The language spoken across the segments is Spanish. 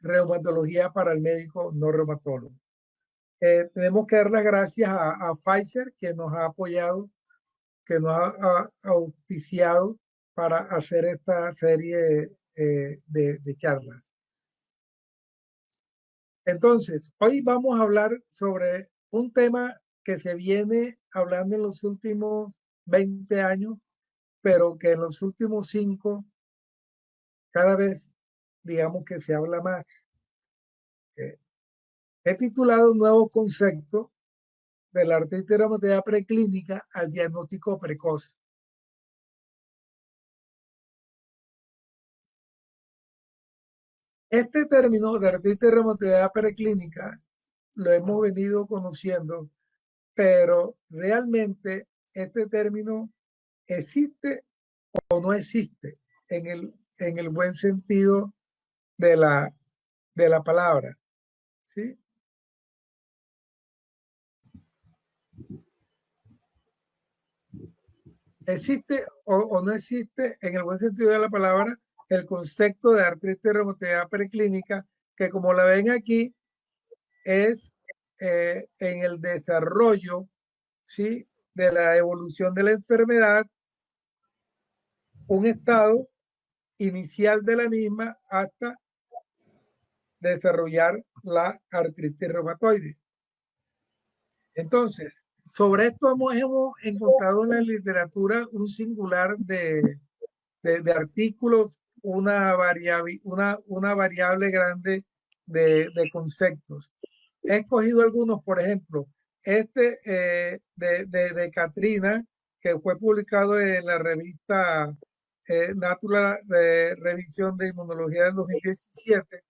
reumatología para el médico no reumatólogo. Tenemos que dar las gracias a Pfizer, que nos ha apoyado, que nos ha auspiciado para hacer esta serie de charlas. Entonces, hoy vamos a hablar sobre un tema que se viene hablando en los últimos 20 años, pero que en los últimos 5 cada vez, digamos que se habla más. He titulado un nuevo concepto de la artritis reumatoidea preclínica al diagnóstico precoz. Este término de artritis reumatoidea preclínica lo hemos venido conociendo, pero realmente este término existe o no existe en el buen sentido de la palabra, ¿sí? ¿Existe o no existe en el buen sentido de la palabra el concepto de artritis reumatoidea preclínica, que como la ven aquí es en el desarrollo, ¿sí?, de la evolución de la enfermedad, un estado inicial de la misma hasta desarrollar la artritis reumatoide. Entonces, sobre esto hemos encontrado en la literatura un singular de artículos, una variable grande de conceptos. He escogido algunos, por ejemplo, de Katrina, que fue publicado en la revista Natural de Revisión de Inmunología del 2017,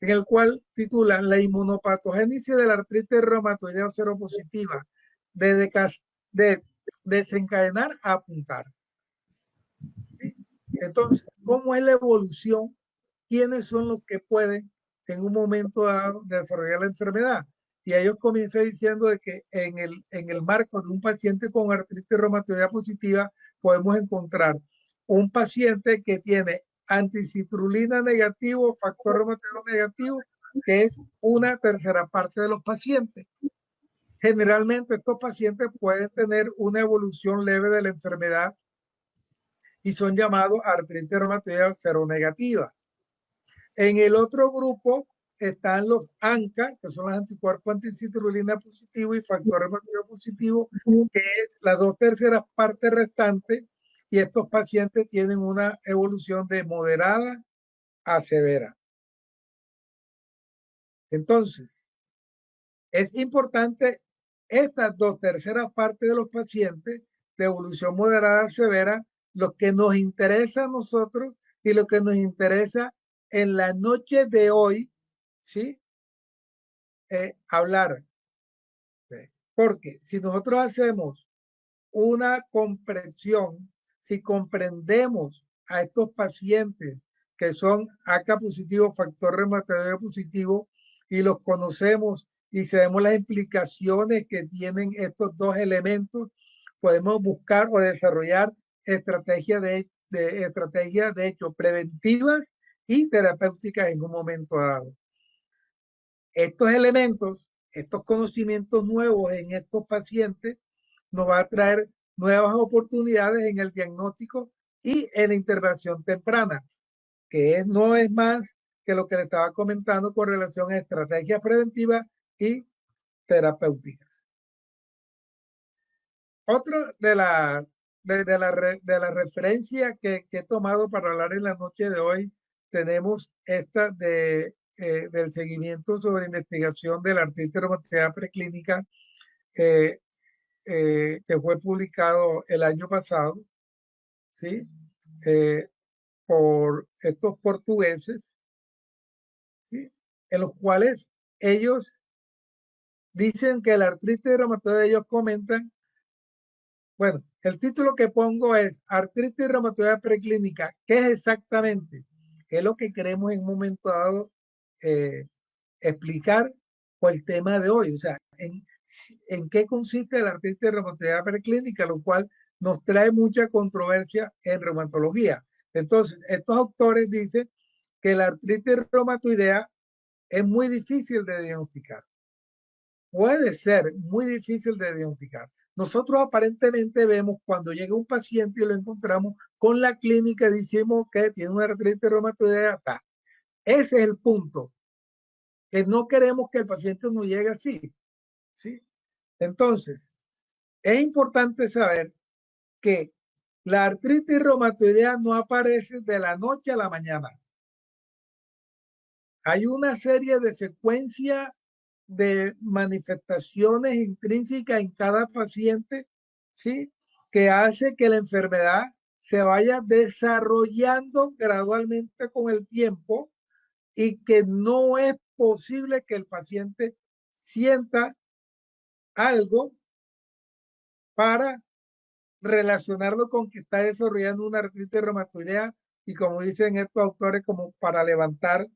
en el cual titulan La inmunopatogénesis de la artritis reumatoidea seropositiva, de desencadenar a apuntar. ¿Sí? Entonces, ¿cómo es la evolución? ¿Quiénes son los que pueden en un momento dado desarrollar la enfermedad? Y ellos comienzan diciendo de que en el marco de un paciente con artritis reumatoidea positiva podemos encontrar un paciente que tiene anticitrulina negativo, factor reumatoideo negativo, que es una tercera parte de los pacientes. Generalmente estos pacientes pueden tener una evolución leve de la enfermedad y son llamados artritis reumatoidea seronegativa. En el otro grupo están los ANCA, que son los anticuerpos anticitrulina positivo y factor reumatoideo positivo, que es las 2/3 partes restantes, y estos pacientes tienen una evolución de moderada a severa. Entonces, es importante estas 2/3 partes de los pacientes de evolución moderada a severa, lo que nos interesa a nosotros y lo que nos interesa en la noche de hoy, ¿sí? Hablar. Porque si nosotros hacemos una comprensión, si comprendemos a estos pacientes que son AK positivo, factor reumatoideo positivo, y los conocemos y sabemos las implicaciones que tienen estos dos elementos, podemos buscar o desarrollar estrategias de hecho preventivas y terapéuticas en un momento dado. Estos elementos, estos conocimientos nuevos en estos pacientes nos va a traer nuevas oportunidades en el diagnóstico y en la intervención temprana, que no es más que lo que le estaba comentando con relación a estrategias preventivas y terapéuticas. Otro de la referencia que he tomado para hablar en la noche de hoy, tenemos esta del seguimiento sobre investigación de la artritis reumatoidea preclínica, que fue publicado el año pasado, ¿sí? Por estos portugueses, ¿sí?, en los cuales ellos dicen que la artritis reumatoidea, ellos comentan, bueno, el título que pongo es artritis reumatoidea preclínica. ¿Qué es exactamente? ¿Qué es lo que queremos en un momento dado explicar por el tema de hoy? O sea, en qué consiste la artritis reumatoidea preclínica, lo cual nos trae mucha controversia en reumatología. Entonces, estos autores dicen que la artritis reumatoidea es muy difícil de diagnosticar. Puede ser muy difícil de diagnosticar. Nosotros aparentemente vemos cuando llega un paciente y lo encontramos con la clínica, decimos que tiene una artritis reumatoidea. Ese es el punto, que no queremos que el paciente nos llegue así, ¿sí? Entonces, es importante saber que la artritis reumatoidea no aparece de la noche a la mañana. Hay una serie de secuencias de manifestaciones intrínsecas en cada paciente, ¿sí? Que hace que la enfermedad se vaya desarrollando gradualmente con el tiempo y que no es posible que el paciente sienta algo para relacionarlo con que está desarrollando una artritis reumatoidea y como dicen estos autores, como para levantar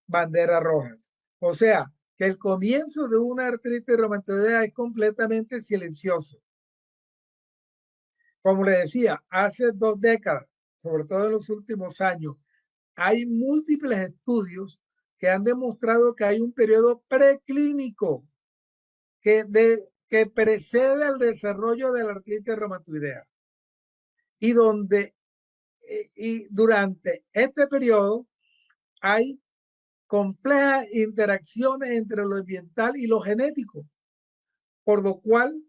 banderas rojas. O sea, que el comienzo de una artritis reumatoidea es completamente silencioso. Como le decía, hace 2 décadas, sobre todo en los últimos años, hay múltiples estudios que han demostrado que hay un periodo preclínico que precede al desarrollo de la artritis reumatoidea y donde y durante este periodo hay complejas interacciones entre lo ambiental y lo genético, por lo cual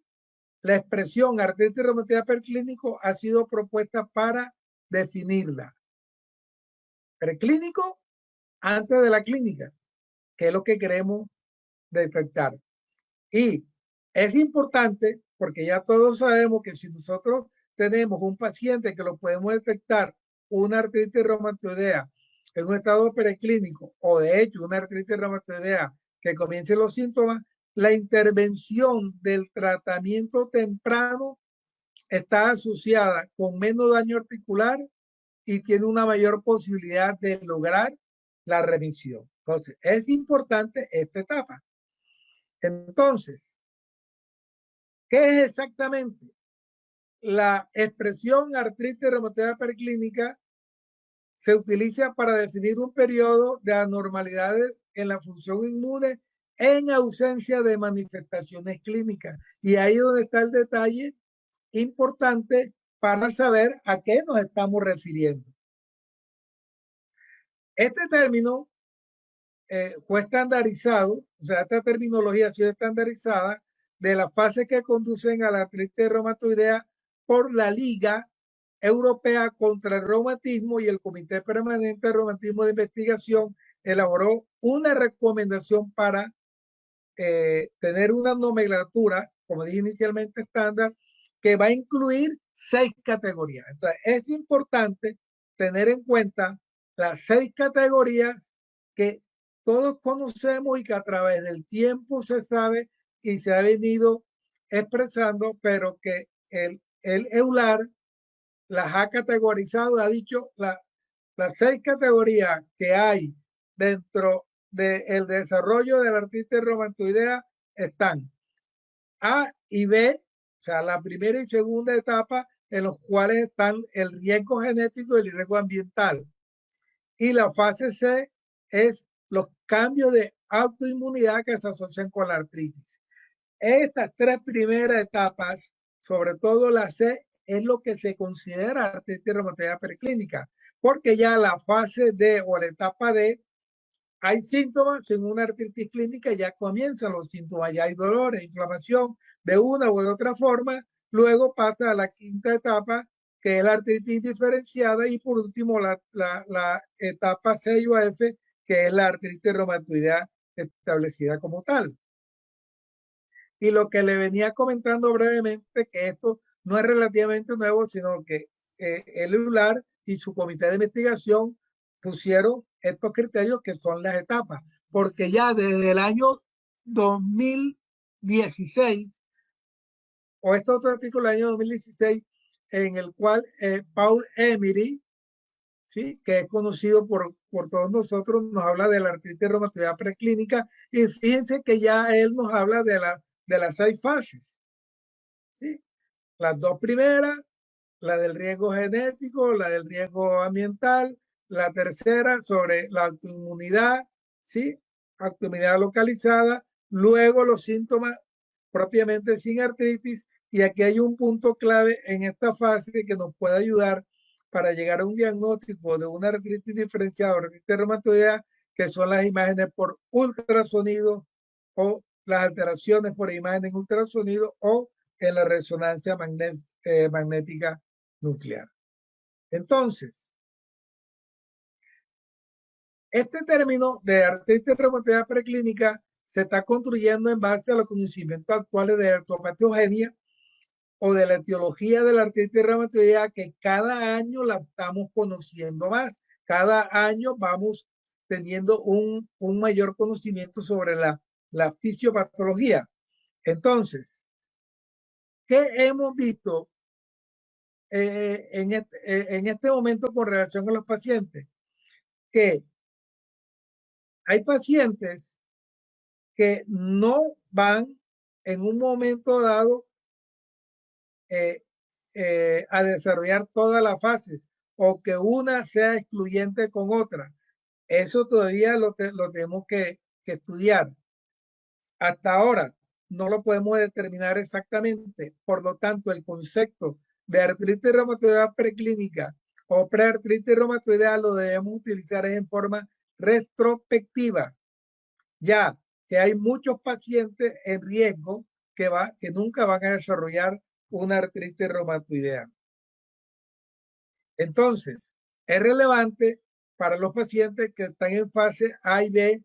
la expresión artritis reumatoidea preclínico ha sido propuesta para definirla. Preclínico antes de la clínica, que es lo que queremos detectar. Y es importante porque ya todos sabemos que si nosotros tenemos un paciente que lo podemos detectar una artritis reumatoidea en un estado preclínico o de hecho una artritis reumatoidea que comience los síntomas, la intervención del tratamiento temprano está asociada con menos daño articular y tiene una mayor posibilidad de lograr la remisión. Entonces, es importante esta etapa. Entonces, ¿qué es exactamente? La expresión artritis reumatoidea preclínica se utiliza para definir un periodo de anormalidades en la función inmune en ausencia de manifestaciones clínicas. Y ahí es donde está el detalle importante para saber a qué nos estamos refiriendo. Este término fue estandarizado, o sea, esta terminología ha sido estandarizada de las fases que conducen a la artritis reumatoidea por la Liga Europea contra el Reumatismo y el Comité Permanente de Reumatismo de Investigación elaboró una recomendación para tener una nomenclatura, como dije inicialmente, estándar, que va a incluir 6 categorías. Entonces, es importante tener en cuenta las 6 categorías que todos conocemos y que a través del tiempo se sabe y se ha venido expresando, pero que el EULAR las ha categorizado, ha dicho las 6 categorías que hay dentro del desarrollo de la artritis reumatoidea están A y B, o sea, la primera y segunda etapa, en los cuales están el riesgo genético y el riesgo ambiental. Y la fase C es los cambios de autoinmunidad que se asocian con la artritis. Estas 3 primeras etapas, sobre todo la C, es lo que se considera artritis reumatoidea preclínica, porque ya la fase D o la etapa D hay síntomas en una artritis clínica, ya comienzan los síntomas, ya hay dolores, inflamación de una u de otra forma, luego pasa a la quinta etapa, que es la artritis diferenciada, y por último la etapa C o F, que es la artritis reumatoidea establecida como tal. Y lo que le venía comentando brevemente, que esto no es relativamente nuevo, sino que el EULAR y su comité de investigación pusieron estos criterios que son las etapas, porque ya desde el año 2016, o este otro artículo del año 2016, en el cual Paul Emery, ¿sí?, que es conocido por todos nosotros, nos habla de la artritis reumatoidea preclínica, y fíjense que ya él nos habla de las 6 fases, ¿sí? Las 2 primeras, la del riesgo genético, la del riesgo ambiental, la tercera sobre la autoinmunidad, ¿sí? abdominal localizada, luego los síntomas propiamente sin artritis, y aquí hay un punto clave en esta fase que nos puede ayudar para llegar a un diagnóstico de una artritis diferenciada o artritis reumatoidea, que son las imágenes por ultrasonido o las alteraciones por imagen en ultrasonido o en la resonancia magnética nuclear. Entonces, este término de artritis reumatoidea preclínica se está construyendo en base a los conocimientos actuales de la etiopatogenia o de la etiología de la artritis reumatoidea, que cada año la estamos conociendo más. Cada año vamos teniendo un mayor conocimiento sobre la fisiopatología. Entonces, ¿qué hemos visto en este momento con relación a los pacientes? Que hay pacientes que no van en un momento dado a desarrollar todas las fases, o que una sea excluyente con otra. Eso todavía lo tenemos que estudiar. Hasta ahora no lo podemos determinar exactamente. Por lo tanto, el concepto de artritis reumatoidea preclínica o preartritis reumatoidea lo debemos utilizar en forma retrospectiva, ya que hay muchos pacientes en riesgo que nunca van a desarrollar una artritis reumatoidea. Entonces, es relevante para los pacientes que están en fase A y B,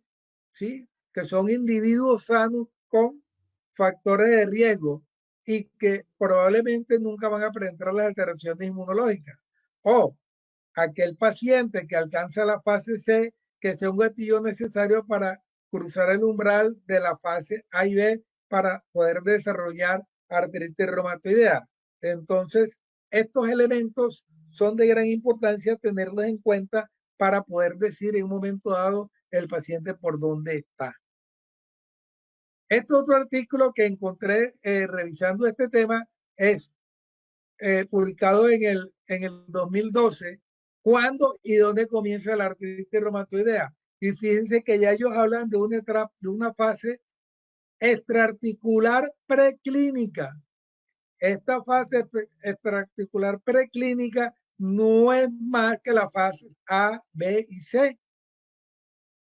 ¿sí?, que son individuos sanos con factores de riesgo y que probablemente nunca van a presentar las alteraciones inmunológicas. O aquel paciente que alcanza la fase C, que sea un gatillo necesario para cruzar el umbral de la fase A y B para poder desarrollar artritis reumatoidea. Entonces, estos elementos son de gran importancia tenerlos en cuenta para poder decir en un momento dado el paciente por dónde está. Este otro artículo que encontré revisando este tema es publicado en el 2012, ¿cuándo y dónde comienza la artritis reumatoidea? Y fíjense que ya ellos hablan de una fase extraarticular preclínica. Esta fase extraarticular preclínica no es más que la fase A, B y C,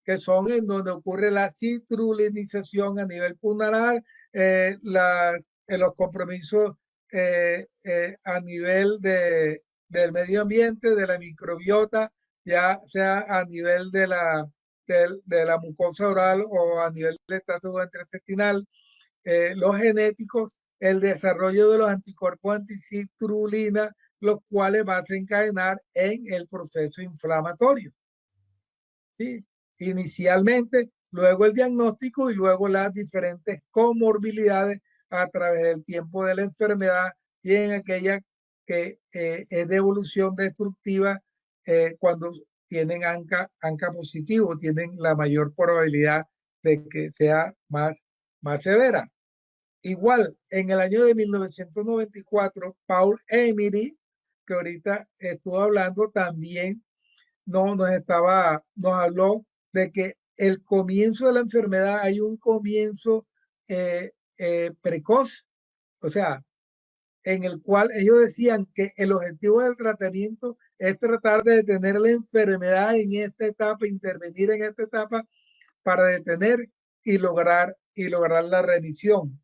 que son en donde ocurre la citrulinización a nivel pulmonar, los compromisos a nivel del medio ambiente, de la microbiota, ya sea a nivel de la mucosa oral o a nivel del tracto gastrointestinal, los genéticos, el desarrollo de los anticuerpos anticitrulina, los cuales va a desencadenar en el proceso inflamatorio, ¿sí? Inicialmente, luego el diagnóstico y luego las diferentes comorbilidades a través del tiempo de la enfermedad, y en aquella que es de evolución destructiva, cuando tienen ANCA positivo, tienen la mayor probabilidad de que sea más severa. Igual, en el año de 1994, Paul Emery, que ahorita estuvo hablando, también nos habló de que el comienzo de la enfermedad, hay un comienzo precoz, o sea, en el cual ellos decían que el objetivo del tratamiento es tratar de detener la enfermedad en esta etapa, intervenir en esta etapa para detener y lograr la remisión.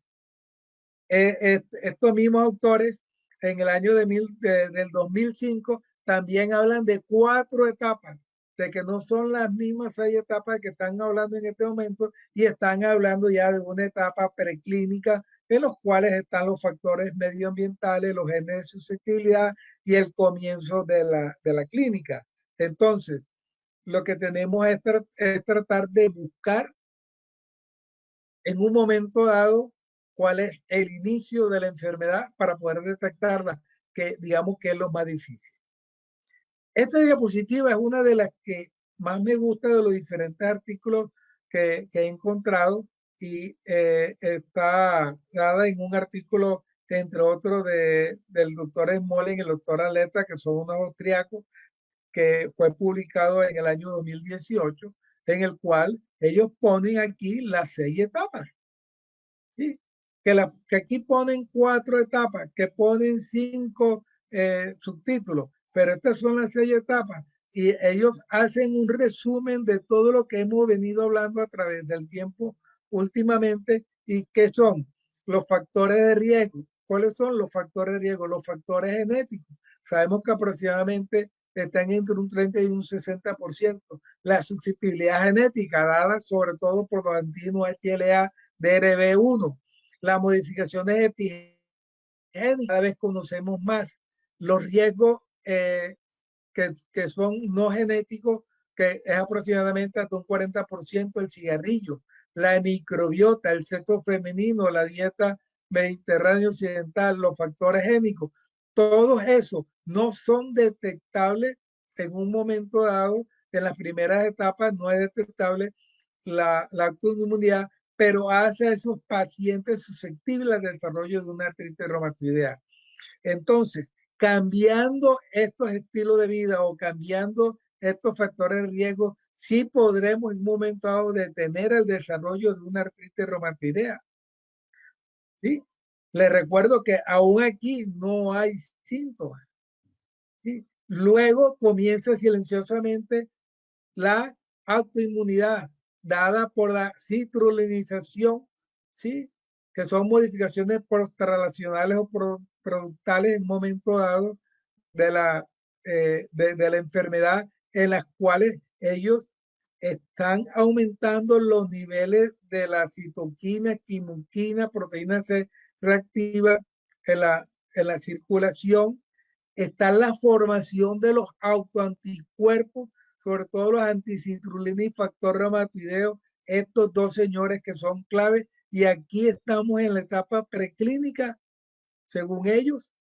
Estos mismos autores en el año del 2005 también hablan de 4 etapas, de que no son las mismas 6 etapas que están hablando en este momento, y están hablando ya de una etapa preclínica en los cuales están los factores medioambientales, los genes de susceptibilidad y el comienzo de la clínica. Entonces, lo que tenemos es tratar de buscar en un momento dado cuál es el inicio de la enfermedad para poder detectarla, que digamos que es lo más difícil. Esta diapositiva es una de las que más me gusta de los diferentes artículos que he encontrado, y está dada en un artículo, entre otros, del doctor Smolen y el doctor Aleta, que son unos austriacos, que fue publicado en el año 2018. en el cual ellos ponen aquí las 6 etapas. ¿Sí? Que aquí ponen 4 etapas, que ponen 5 subtítulos, pero estas son las 6 etapas y ellos hacen un resumen de todo lo que hemos venido hablando a través del tiempo últimamente y qué son los factores de riesgo. ¿Cuáles son los factores de riesgo? Los factores genéticos. Sabemos que aproximadamente están entre un 30 y un 60%. La susceptibilidad genética dada sobre todo por los antigenos HLA DRB1, las modificaciones epigénicas, cada vez conocemos más los riesgos que son no genéticos, que es aproximadamente hasta un 40% el cigarrillo, la microbiota, el sexo femenino, la dieta mediterránea occidental, los factores génicos, todos esos no son detectables en un momento dado. En las primeras etapas no es detectable la autoinmunidad, pero hace a esos pacientes susceptibles al desarrollo de una artritis reumatoidea. Entonces, cambiando estos estilos de vida o cambiando estos factores de riesgo, sí podremos en un momento dado detener el desarrollo de una artritis reumatoidea. ¿Sí? Les recuerdo que aún aquí no hay síntomas. ¿Sí? Luego comienza silenciosamente la autoinmunidad dada por la citrulinización, ¿sí? Que son modificaciones postrelacionales o productales en un momento dado de la enfermedad, en las cuales ellos están aumentando los niveles de la citoquina, quimoquina, proteína C reactiva en la circulación. Está la formación de los autoanticuerpos, sobre todo los anticitrulina y factor reumatoideo, estos dos señores que son claves. Y aquí estamos en la etapa preclínica, según ellos,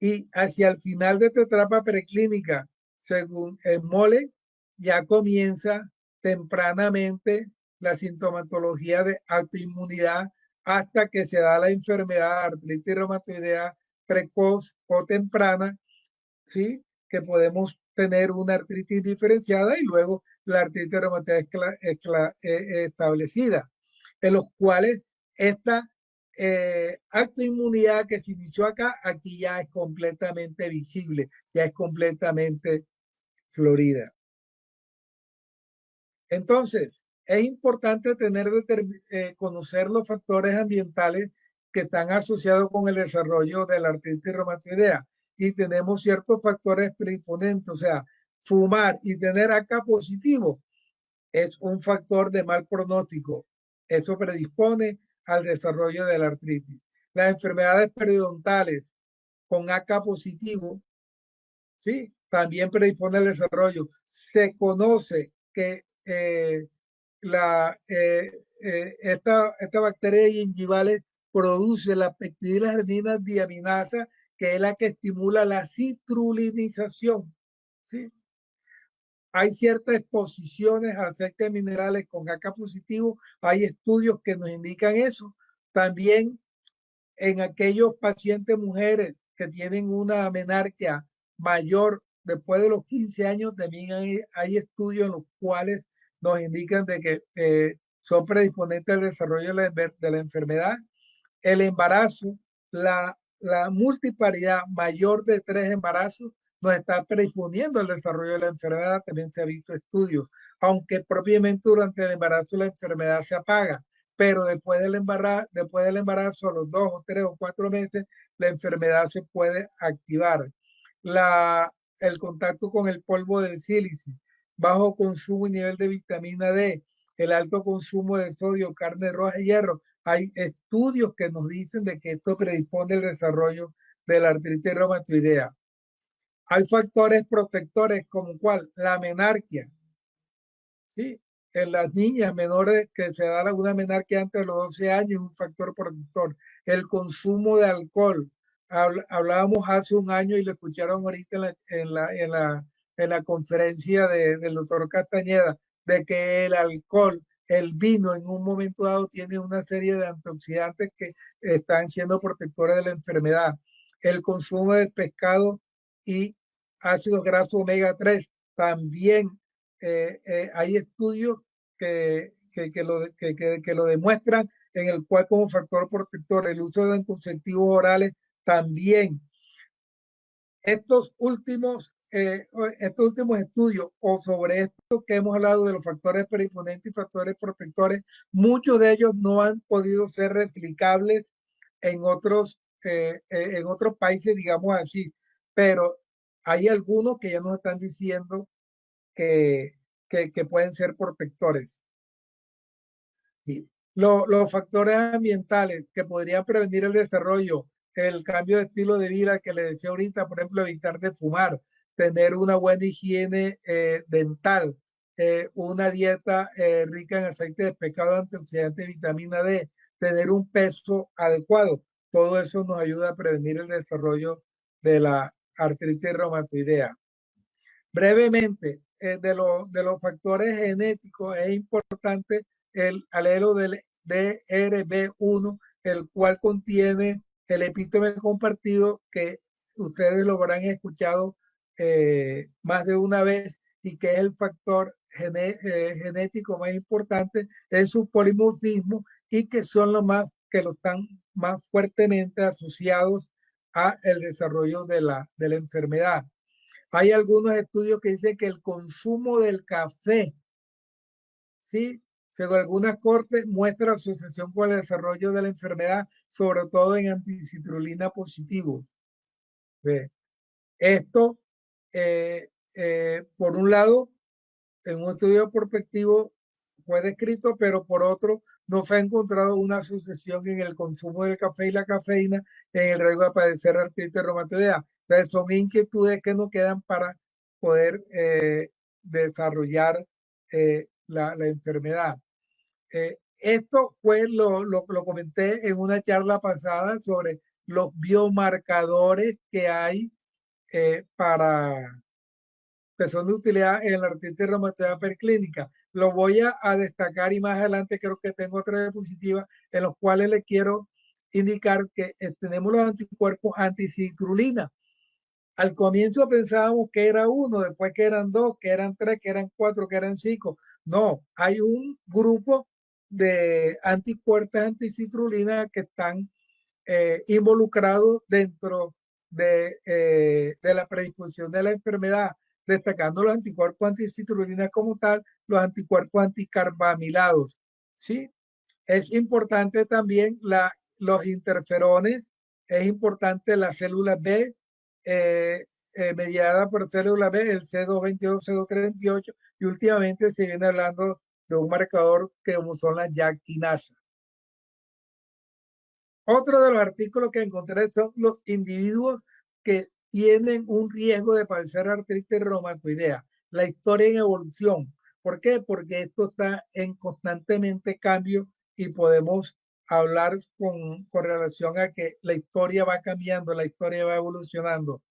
y hacia el final de esta etapa preclínica, según el MOLE, ya comienza tempranamente la sintomatología de autoinmunidad hasta que se da la enfermedad artritis reumatoidea precoz o temprana, ¿sí? Que podemos tener una artritis diferenciada y luego la artritis reumatoidea establecida, en los cuales esta autoinmunidad que se inició acá, aquí ya es completamente visible, ya es completamente florida. Entonces, es importante conocer los factores ambientales que están asociados con el desarrollo de la artritis reumatoidea. Y tenemos ciertos factores predisponentes, o sea, fumar y tener AK positivo es un factor de mal pronóstico. Eso predispone al desarrollo de la artritis. Las enfermedades periodontales con AK positivo, ¿sí? También predispone al desarrollo. Se conoce que esta bacteria gingivales produce la peptidilarenina diaminasa, que es la que estimula la citrulinización. ¿Sí? Hay ciertas exposiciones a aceites minerales con AK positivo, hay estudios que nos indican eso. También en aquellos pacientes mujeres que tienen una menarquia mayor después de los 15 años, también hay estudios en los cuales nos indican de que son predisponentes al desarrollo de la enfermedad. El embarazo, la multiparidad mayor de 3 embarazos nos está predisponiendo al desarrollo de la enfermedad. También se ha visto estudios, aunque propiamente durante el embarazo la enfermedad se apaga, pero después del embarazo, a los 2 o 3 o 4 meses, la enfermedad se puede activar. El contacto con el polvo del sílice, bajo consumo y nivel de vitamina D, el alto consumo de sodio, carne roja y hierro. Hay estudios que nos dicen de que esto predispone al desarrollo de la artritis reumatoidea. Hay factores protectores como cuál, la menarquia, ¿sí? En las niñas menores que se da una menarquia antes de los 12 años, un factor protector. El consumo de alcohol. Hablábamos hace un año y lo escucharon ahorita en la conferencia del doctor Castañeda, de que el alcohol, el vino en un momento dado tiene una serie de antioxidantes que están siendo protectores de la enfermedad. El consumo de pescado y ácidos grasos omega 3 también hay estudios que lo demuestran, en el cual como factor protector el uso de anticonceptivos orales también. Estos últimos estudios o sobre esto que hemos hablado de los factores predisponentes y factores protectores, muchos de ellos no han podido ser replicables en otros países, digamos así, pero hay algunos que ya nos están diciendo que, que pueden ser protectores. Y los factores ambientales que podrían prevenir el desarrollo, el cambio de estilo de vida que le decía ahorita, por ejemplo, evitar de fumar, tener una buena higiene dental, una dieta rica en aceite de pescado, antioxidante, vitamina D, tener un peso adecuado. Todo eso nos ayuda a prevenir el desarrollo de la artritis reumatoidea. Brevemente, de los factores genéticos es importante el alelo del DRB1, el cual contiene el epítome compartido que ustedes lo habrán escuchado más de una vez y que es el factor genético más importante en su polimorfismo y que son los más que lo están más fuertemente asociados a el desarrollo de la enfermedad. Hay algunos estudios que dicen que el consumo del café, ¿sí? Según algunas cortes, muestra asociación con el desarrollo de la enfermedad, sobre todo en anticitrulina positivo. ¿Ve? Esto, por un lado, en un estudio prospectivo fue descrito, pero por otro, no se ha encontrado una asociación en el consumo del café y la cafeína en el riesgo de padecer artritis reumatoidea. Entonces, son inquietudes que nos quedan para poder desarrollar la enfermedad. Esto fue lo comenté en una charla pasada sobre los biomarcadores que hay para que son de utilidad en la artritis reumatoidea perclínica. Lo voy a destacar y más adelante creo que tengo otra diapositiva en los cuales le quiero indicar que tenemos los anticuerpos anticitrulina. Al comienzo pensábamos que era uno, después que eran dos, que eran tres, que eran cuatro, que eran cinco. No, hay un grupo de anticuerpos anticitrulina que están involucrados dentro de la predisposición de la enfermedad, destacando los anticuerpos anticitrulina como tal, los anticuerpos anticarbamilados. ¿Sí? Es importante también los interferones, es importante la célula B, mediada por célula B, el C222, C238, y últimamente se viene hablando de un marcador que son las JAK quinasa. Otro de los artículos que encontré son los individuos que tienen un riesgo de padecer artritis reumatoidea, la historia en evolución. ¿Por qué? Porque esto está en constantemente cambio y podemos hablar con relación a que la historia va cambiando, la historia va evolucionando,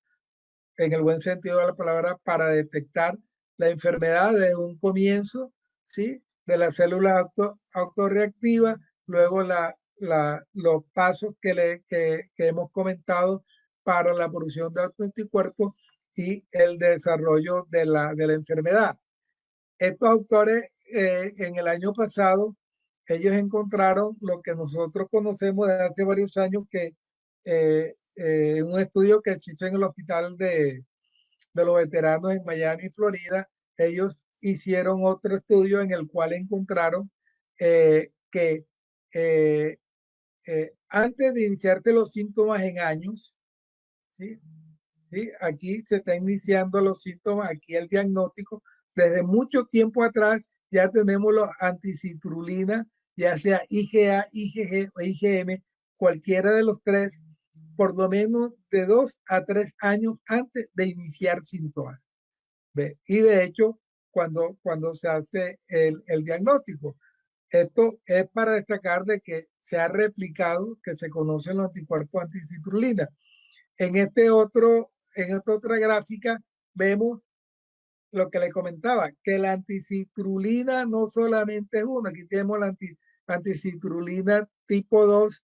en el buen sentido de la palabra, para detectar la enfermedad desde un comienzo, ¿sí? De las células autorreactivas, luego los pasos que hemos comentado para la producción de anticuerpos y el desarrollo de la enfermedad. Estos autores en el año pasado, ellos encontraron lo que nosotros conocemos desde hace varios años, que un estudio que se hizo en el hospital de los veteranos en Miami, Florida, ellos hicieron otro estudio en el cual encontraron que antes de iniciarte los síntomas en años, ¿sí? ¿Sí? Aquí se está iniciando los síntomas, aquí el diagnóstico. Desde mucho tiempo atrás ya tenemos los anticitrulina, ya sea IgA, IgG o IgM, cualquiera de los tres, por lo menos de 2 a 3 años antes de iniciar síntomas. ¿Ve? Y de hecho, cuando se hace el diagnóstico, esto es para destacar de que se ha replicado, que se conocen los anticuerpos anticitrulina. En esta otra gráfica vemos lo que le comentaba, que la anticitrulina no solamente es uno, aquí tenemos la anticitrulina tipo 2,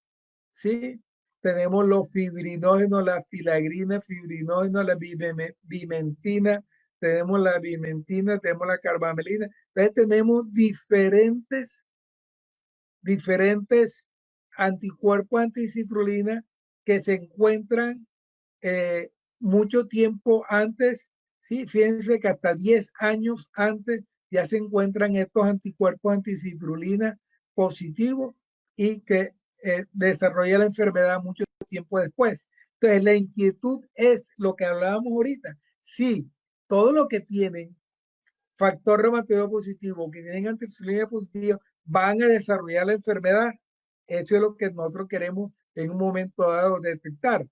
¿sí? Tenemos los fibrinógenos, la filagrina, fibrinógenos, la bimentina, tenemos la vimentina, tenemos la carbamelina. Entonces tenemos diferentes anticuerpos anticitrulina que se encuentran mucho tiempo antes, ¿sí? Fíjense que hasta 10 años antes ya se encuentran estos anticuerpos anticitrulina positivos y que desarrolla la enfermedad mucho tiempo después. Entonces, la inquietud es lo que hablábamos ahorita. Sí, todo lo que tienen factor reumatoideo positivo, que tienen anticiclina positivo, van a desarrollar la enfermedad. Eso es lo que nosotros queremos en un momento dado detectar.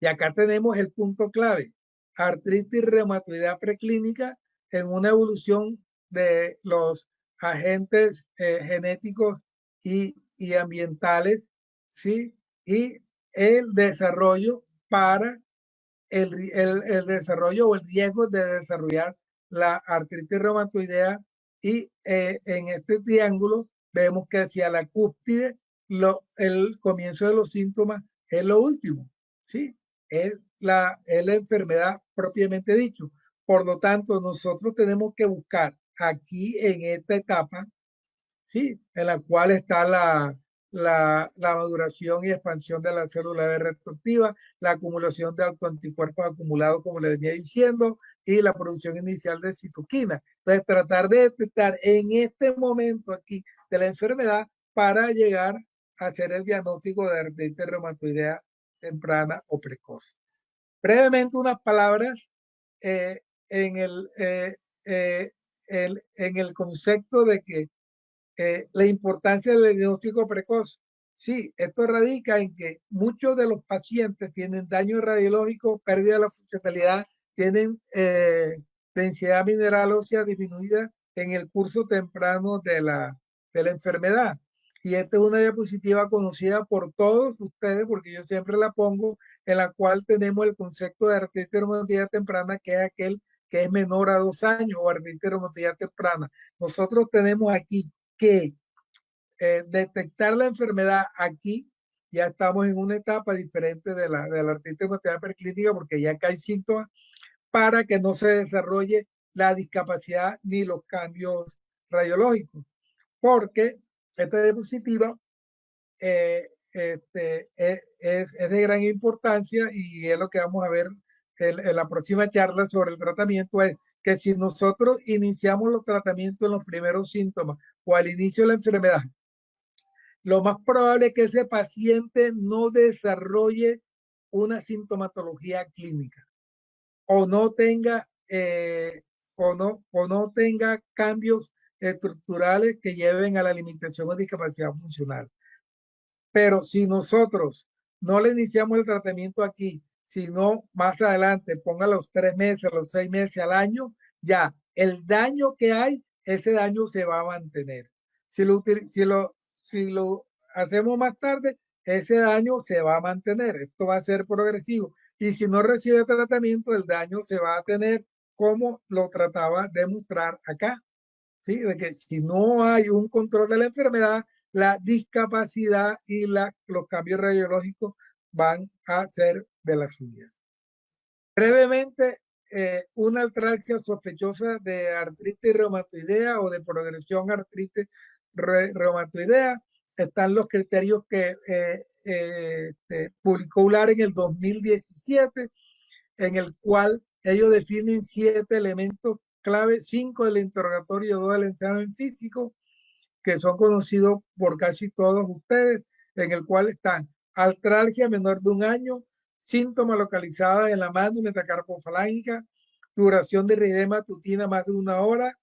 Y acá tenemos el punto clave, artritis reumatoidea preclínica en una evolución de los agentes genéticos y ambientales, ¿sí? Y el desarrollo para el desarrollo o el riesgo de desarrollar la artritis reumatoidea y en este triángulo vemos que hacia la cúspide el comienzo de los síntomas es lo último, ¿sí? Es la enfermedad propiamente dicho. Por lo tanto, nosotros tenemos que buscar aquí en esta etapa, ¿sí? En la cual está la maduración y expansión de la célula B retroactiva, la acumulación de autoanticuerpos acumulados, como le venía diciendo, y la producción inicial de citoquina. Entonces, tratar de detectar en este momento aquí de la enfermedad para llegar a hacer el diagnóstico de artritis reumatoidea temprana o precoz. Brevemente, unas palabras eh, en, el, en el concepto de que la importancia del diagnóstico precoz. Sí, esto radica en que muchos de los pacientes tienen daño radiológico, pérdida de la funcionalidad, tienen densidad mineral ósea disminuida en el curso temprano de la enfermedad. Y esta es una diapositiva conocida por todos ustedes, porque yo siempre la pongo, en la cual tenemos el concepto de artritis reumatoidea temprana, que es aquel que es menor a 2 años, o artritis reumatoidea temprana. Nosotros tenemos aquí que detectar la enfermedad aquí, ya estamos en una etapa diferente de la artritis reumatoidea preclínica, porque ya acá hay síntomas para que no se desarrolle la discapacidad ni los cambios radiológicos, porque esta diapositiva es de gran importancia y es lo que vamos a ver en la próxima charla sobre el tratamiento, es que si nosotros iniciamos los tratamientos en los primeros síntomas o al inicio de la enfermedad, lo más probable es que ese paciente no desarrolle una sintomatología clínica o no tenga, o no tenga cambios estructurales que lleven a la limitación o discapacidad funcional. Pero si nosotros no le iniciamos el tratamiento aquí, sino más adelante, ponga los 3 meses, los 6 meses al año, ya el daño que hay, ese daño se va a mantener. Si lo hacemos más tarde, ese daño se va a mantener. Esto va a ser progresivo. Y si no recibe tratamiento, el daño se va a tener como lo trataba de mostrar acá. ¿Sí? De que si no hay un control de la enfermedad, la discapacidad y los cambios radiológicos van a ser de las suyas. Brevemente, una artralgia sospechosa de artritis reumatoidea o de progresión artritis reumatoidea. Están los criterios que publicó ULAR en el 2017, en el cual ellos definen 7 elementos clave, 5 del interrogatorio, 2 del examen físico, que son conocidos por casi todos ustedes, en el cual están artralgia menor de 1 año, síntomas localizados en la mano metacarpofalángica, duración de eritema matutina más de 1 hora,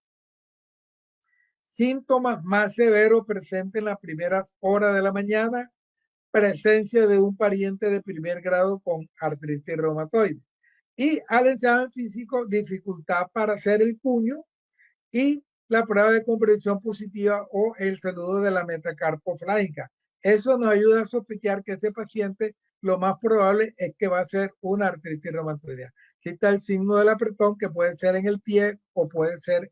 síntomas más severos presentes en las primeras horas de la mañana, presencia de un pariente de primer grado con artritis reumatoide. Y al examen físico, dificultad para hacer el puño y la prueba de comprensión positiva o el saludo de la metacarpoflágica. Eso nos ayuda a sospechar que ese paciente lo más probable es que va a ser una artritis reumatoidea. Aquí está el signo del apretón, que puede ser en el pie o puede ser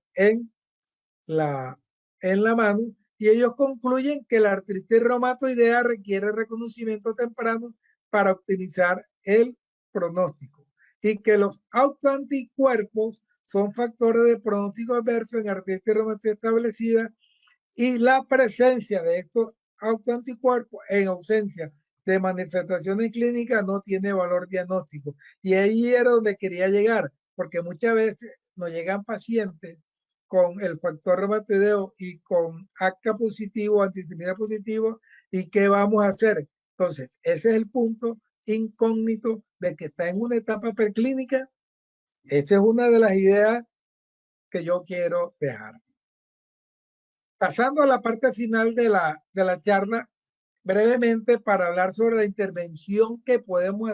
la, en la mano, y ellos concluyen que la artritis reumatoidea requiere reconocimiento temprano para optimizar el pronóstico. y que los autoanticuerpos son factores de pronóstico adverso en artritis reumatoide establecida y la presencia de estos autoanticuerpos en ausencia de manifestaciones clínicas no tiene valor diagnóstico. Y ahí era donde quería llegar, porque muchas veces nos llegan pacientes con el factor reumatoideo y con ACA positivo, antihistamina positivo, ¿y qué vamos a hacer? Entonces, ese es el punto incógnito de que está en una etapa preclínica. Esa es una de las ideas que yo quiero dejar. Pasando a la parte final de la charla, brevemente para hablar sobre la intervención que podemos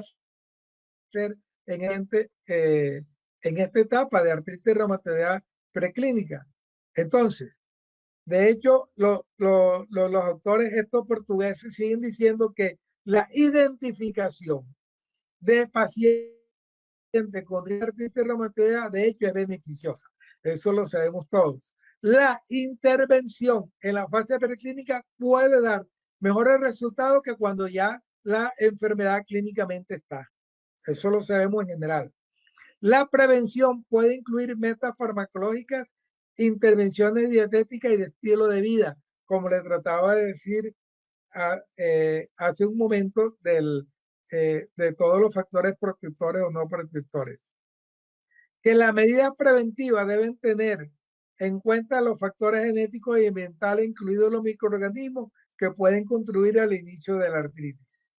hacer en esta etapa de artritis reumatoidea preclínica. Entonces, de hecho, los autores estos portugueses siguen diciendo que la identificación de pacientes con artritis reumatoidea, de hecho, es beneficiosa. Eso lo sabemos todos. La intervención en la fase preclínica puede dar mejores resultados que cuando ya la enfermedad clínicamente está. Eso lo sabemos en general. La prevención puede incluir metas farmacológicas, intervenciones dietéticas y de estilo de vida, como le trataba de decir hace un momento de todos los factores protectores o no protectores. Que las medidas preventivas deben tener en cuenta los factores genéticos y ambientales, incluidos los microorganismos que pueden contribuir al inicio de la artritis.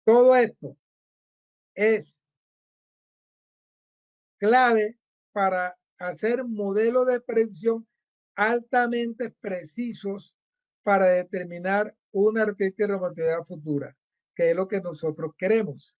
Todo esto es clave para hacer modelos de predicción altamente precisos para determinar una artritis reumatoidea futura, que es lo que nosotros queremos.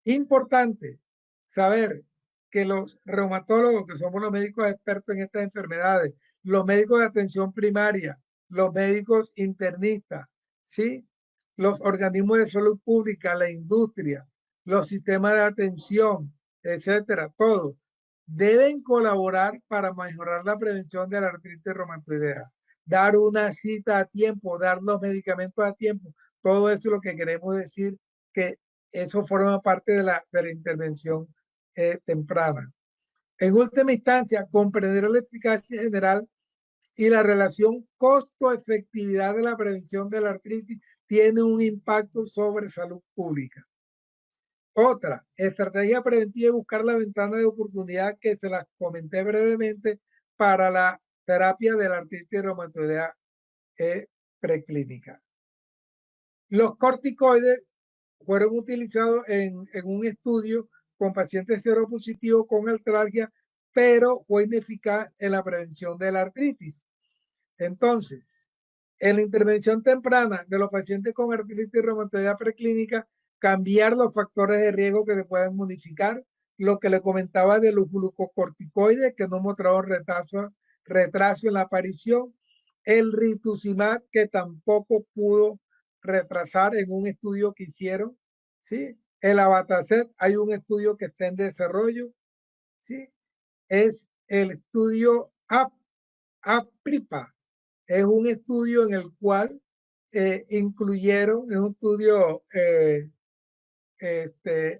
Importante saber que los reumatólogos, que somos los médicos expertos en estas enfermedades, los médicos de atención primaria, los médicos internistas, ¿sí? Los organismos de salud pública, la industria, los sistemas de atención, etcétera, todos deben colaborar para mejorar la prevención de la artritis reumatoidea. Dar una cita a tiempo, dar los medicamentos a tiempo, todo eso es lo que queremos decir, que eso forma parte de la intervención temprana. En última instancia, comprender la eficacia general y la relación costo-efectividad de la prevención de la artritis tiene un impacto sobre salud pública. Otra, estrategia preventiva y buscar la ventana de oportunidad que se las comenté brevemente para la terapia de la artritis reumatoidea preclínica. Los corticoides fueron utilizados en un estudio con pacientes seropositivos con artralgia, pero fue ineficaz en la prevención de la artritis. Entonces, en la intervención temprana de los pacientes con artritis reumatoidea preclínica, cambiar los factores de riesgo que se pueden modificar, lo que le comentaba de los glucocorticoides que no mostraron retraso en la aparición, el rituximab que tampoco pudo retrasar en un estudio que hicieron, ¿sí? El abatacept, hay un estudio que está en desarrollo, ¿sí? Es el estudio APRIPA, es un estudio en el cual incluyeron, es un estudio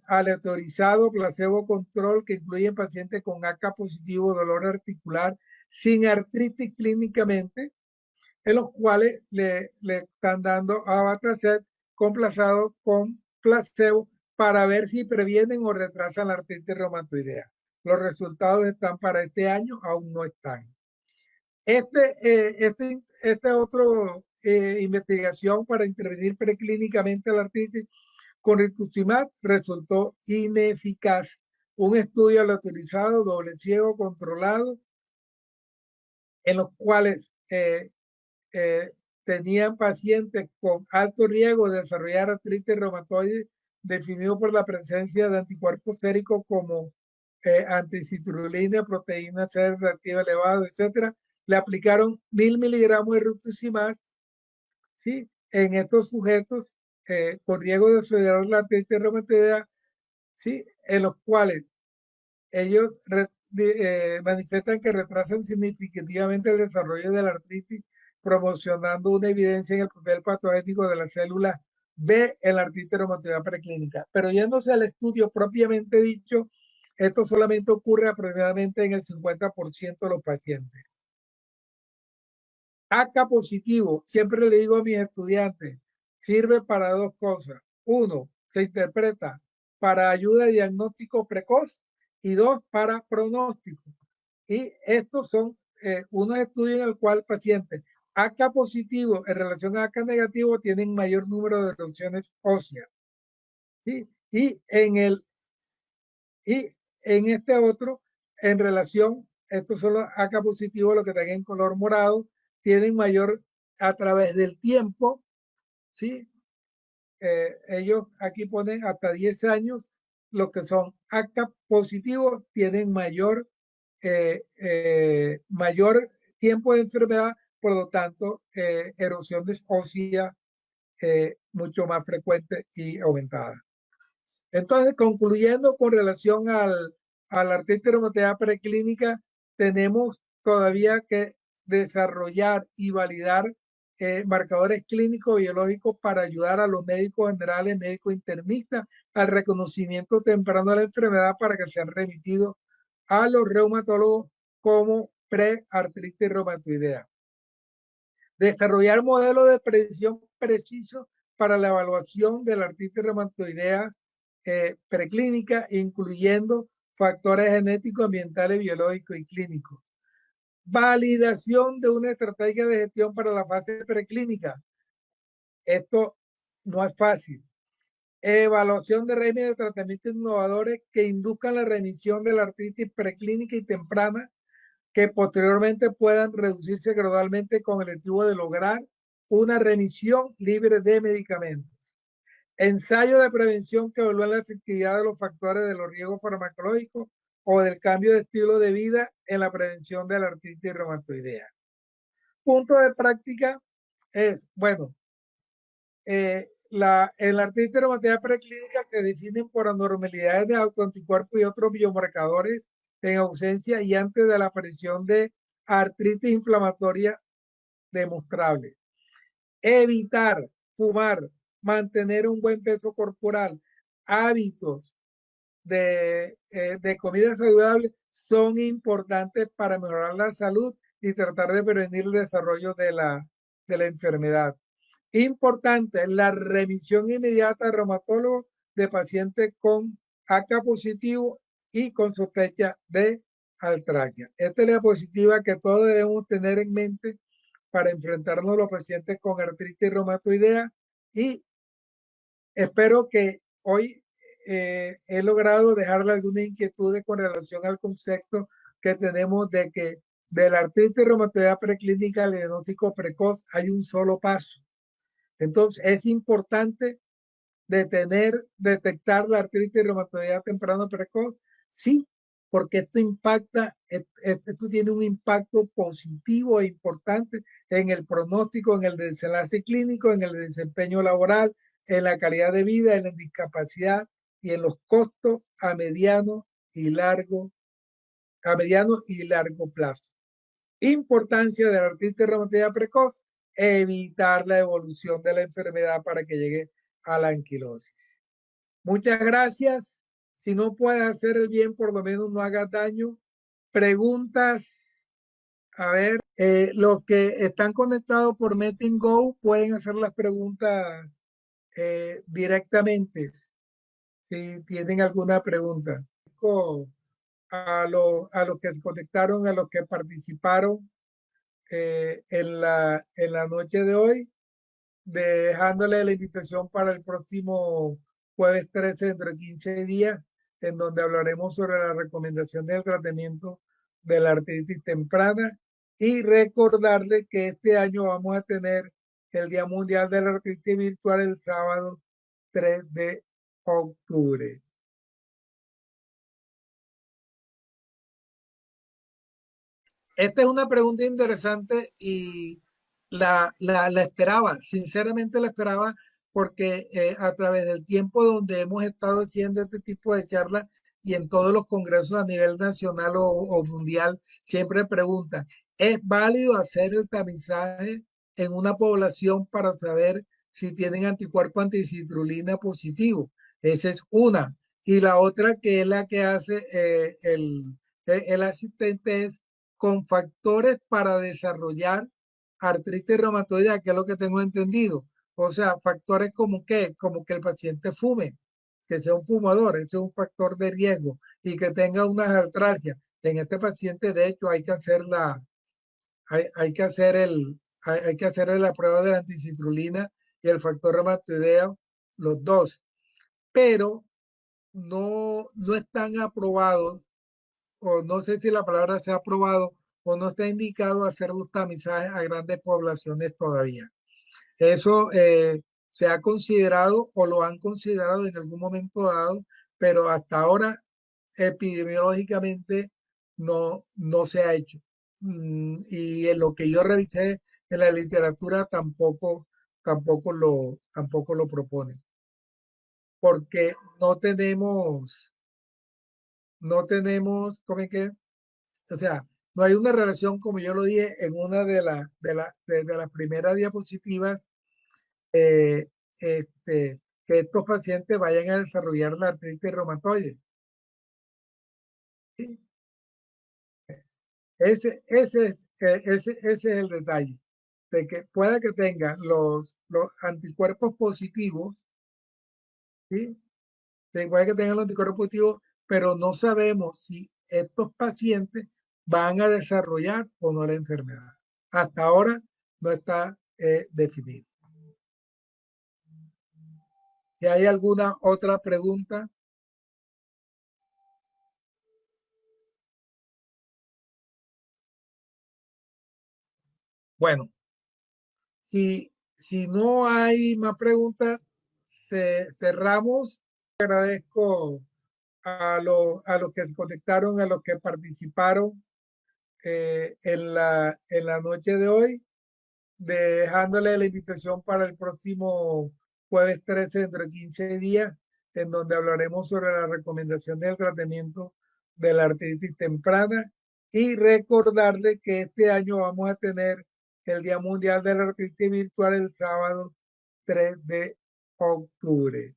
aleatorizado, placebo control, que incluye pacientes con ACA positivo, dolor articular, sin artritis clínicamente, en los cuales le están dando abatacept complazado con placebo para ver si previenen o retrasan la artritis reumatoidea. Los resultados están para este año, aún no están. Esta otra investigación para intervenir preclínicamente la artritis con rituximab resultó ineficaz. Un estudio aleatorizado, doble ciego, controlado, en los cuales tenían pacientes con alto riesgo de desarrollar artritis reumatoide, definido por la presencia de anticuerpos séricos como anticitrulina, proteína C reactiva elevada, etcétera. Le aplicaron 1000 miligramos de rituximab, ¿sí? En estos sujetos con riesgo de desarrollar la artritis reumatoidea, ¿sí? En los cuales ellos manifiestan que retrasan significativamente el desarrollo de la artritis, promocionando una evidencia en el papel patogénico de las células B, en la artritis reumatoidea preclínica. Pero yéndose al estudio propiamente dicho, esto solamente ocurre aproximadamente en el 50% de los pacientes. AK positivo, siempre le digo a mis estudiantes, sirve para dos cosas. Uno, se interpreta para ayuda de diagnóstico precoz y dos, para pronóstico. Y estos son unos estudios en el cual el paciente AK positivo en relación a AK negativo tienen mayor número de erosiones óseas. ¿Sí? Y en este otro, en relación, estos son los AK positivos, los que están en color morado, tienen mayor a través del tiempo, ¿sí? Ellos aquí ponen hasta 10 años, los que son AK positivos tienen mayor tiempo de enfermedad, por lo tanto, erosiones óseas mucho más frecuentes y aumentadas. Entonces, concluyendo con relación a la artritis reumatoidea preclínica, tenemos todavía que desarrollar y validar marcadores clínicos biológicos para ayudar a los médicos generales, médicos internistas, al reconocimiento temprano de la enfermedad para que sean remitidos a los reumatólogos como preartritis reumatoidea. Desarrollar modelos de predicción precisos para la evaluación de la artritis reumatoidea preclínica, incluyendo factores genéticos, ambientales, biológicos y clínicos. Validación de una estrategia de gestión para la fase preclínica. Esto no es fácil. Evaluación de regímenes de tratamiento innovadores que induzcan la remisión de la artritis preclínica y temprana, que posteriormente puedan reducirse gradualmente con el objetivo de lograr una remisión libre de medicamentos. Ensayo de prevención que evalúan la efectividad de los factores de los riesgos farmacológicos o del cambio de estilo de vida en la prevención de la artritis reumatoidea. Punto de práctica es, bueno, en la artritis reumatoidea preclínica se definen por anormalidades de autoanticuerpos y otros biomarcadores en ausencia y antes de la aparición de artritis inflamatoria demostrable. Evitar fumar, mantener un buen peso corporal, hábitos de comida saludable son importantes para mejorar la salud y tratar de prevenir el desarrollo de la enfermedad. Importante, la remisión inmediata al reumatólogo de pacientes con AK positivo y con sospecha de artralgia. Esta es la diapositiva que todos debemos tener en mente para enfrentarnos a los pacientes con artritis reumatoidea, y espero que hoy he logrado dejarle algunas inquietudes con relación al concepto que tenemos de que de la artritis reumatoidea preclínica al diagnóstico precoz hay un solo paso. Entonces es importante detectar la artritis reumatoidea temprano precoz, sí, porque esto tiene un impacto positivo e importante en el pronóstico, en el desenlace clínico, en el desempeño laboral, en la calidad de vida, en la discapacidad y en los costos a mediano y largo plazo. Importancia de la artritis reumatoidea precoz: evitar la evolución de la enfermedad para que llegue a la anquilosis. Muchas gracias. Si no puedes hacer el bien, por lo menos no hagas daño. Preguntas. A ver, los que están conectados por Meeting Go pueden hacer las preguntas directamente si tienen alguna pregunta. A los que se conectaron, a los que participaron en la noche de hoy, dejándole la invitación para el próximo jueves 13, dentro de 15 días, en donde hablaremos sobre la recomendación del tratamiento de la artritis temprana, y recordarle que este año vamos a tener el Día Mundial de la Artritis virtual el sábado 3 de octubre. Esta es una pregunta interesante y la esperaba, sinceramente la esperaba, porque a través del tiempo donde hemos estado haciendo este tipo de charlas y en todos los congresos a nivel nacional o mundial, siempre preguntan, ¿es válido hacer el tamizaje en una población para saber si tienen anticuerpo anticitrulina positivo. Esa es una. Y la otra que es la que hace el asistente es con factores para desarrollar artritis reumatoide, que es lo que tengo entendido. O sea, factores como que el paciente fume, que sea un fumador, ese es un factor de riesgo, y que tenga unas artralgias. En este paciente, de hecho, hay que hacer hay que hacer la prueba de la anticitrulina y el factor reumatoideo, los dos, pero no están aprobados, o no sé si la palabra se ha aprobado, o no está indicado hacer los tamizajes a grandes poblaciones todavía. Eso se ha considerado o lo han considerado en algún momento dado, pero hasta ahora epidemiológicamente no se ha hecho. Y en lo que yo revisé en la literatura tampoco lo proponen, porque ¿cómo es que? O sea, no hay una relación, como yo lo dije en una de las primeras diapositivas, eh, que estos pacientes vayan a desarrollar la artritis reumatoide. ¿Sí? Ese es el detalle, de que pueda que tengan los anticuerpos positivos, ¿sí? Puede que tengan los anticuerpos positivos, pero no sabemos si estos pacientes van a desarrollar o no la enfermedad. Hasta ahora no está definido. Si hay alguna otra pregunta, bueno, si no hay más preguntas, cerramos. Agradezco a los que se conectaron, a los que participaron en la noche de hoy, dejándole la invitación para el próximo jueves 13, dentro de 15 días, en donde hablaremos sobre la recomendación del tratamiento de la artritis temprana, y recordarle que este año vamos a tener el Día Mundial de la Artritis Virtual el sábado 3 de octubre.